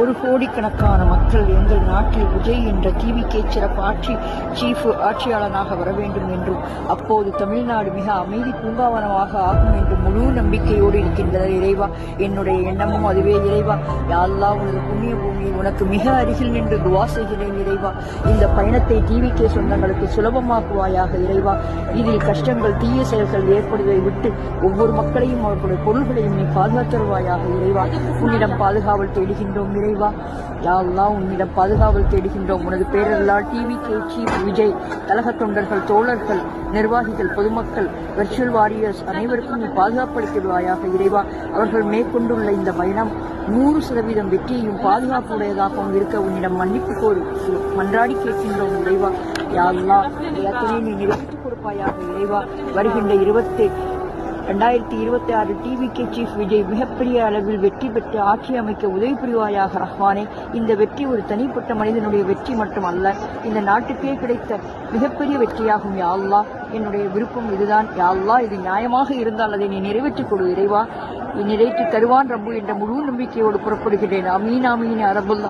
1 கோடிக்கணக்கான மக்கள் எங்கள் நாட்டில் விஜய் என்ற டிவிக்கு சிறப்பு சீஃப் ஆட்சியாளனாக வர வேண்டும் என்றும் அப்போது தமிழ்நாடு மிக அமைதி பூங்காவனமாக ஆகும் என்று முழு நம்பிக்கையோடு இருக்கின்றனர். இறைவா, என்னுடைய எண்ணமும் அதுவே. இறைவா, யா அல்லாஹ், உனது புண்ணிய பூமியில் உனக்கு மிக அருகில் நின்று துவா செய்கிறேன். இறைவா, இந்த பயணத்தை டிவிக்கு சொந்தங்களுக்கு சுலபமாக்குவாயாக. இறைவா, இதில் கஷ்டங்கள் தீய செயல்கள் ஏற்படுவதை விட்டு ஒவ்வொரு மக்களையும் அவர்களுடைய பொருள்களையும் நீ பாதுகாத்தருவாயாக. இறைவா, உன்னிடம் பாதுகாவல் தேடுகின்றோம். இறைவா, யா அல்லாஹ், உன்னிடம் பாதுகாவல் தேடுகின்றோம். உனது பேரர்களால் டிவிகே சீஃப் விஜய், கழக தொண்டர்கள், தோழர்கள், நிர்வாகிகள், பொதுமக்கள், வெர்ச்சுவல் வாரியர்ஸ் அனைவருக்கும் நீ பாதுகாப்படுத்திடுவாயாக. இறைவா, அவர்கள் மேற்கொண்டுள்ள இந்த பயணம் 100% வெற்றியையும் பாதுகாப்புடையதாகவும் இருக்க உன்னிடம் மன்னிப்பு கோரி மன்றாடி கேட்கின்றோம். இறைவா, யா அல்லாஹ், நீ நிறைவேற்றிக் கொடுப்பாயாக. இறைவா, வருகின்ற 2026 டிவிகே சீஃப் விஜய் மிகப்பெரிய அளவில் வெற்றி பெற்று ஆட்சி அமைக்க உதவி புரிவாயாக. ரஹ்மானே, இந்த வெற்றி ஒரு தனிப்பட்ட மனிதனுடைய வெற்றி மட்டுமல்ல, இந்த நாட்டுக்கே கிடைத்த மிகப்பெரிய வெற்றியாகும். யா அல்லாஹ், என்னுடைய விருப்பம் இதுதான். யா அல்லாஹ், இது நியாயமாக இருந்தால் அதை நீ நிறைவேற்றிக் கொடு. இறைவா, நீ நிறைவேற்றி தருவான் ரப்பு என்ற முழு நம்பிக்கையோடு புறப்படுகிறேன். அமீன், அமீன், அரபுல்லா.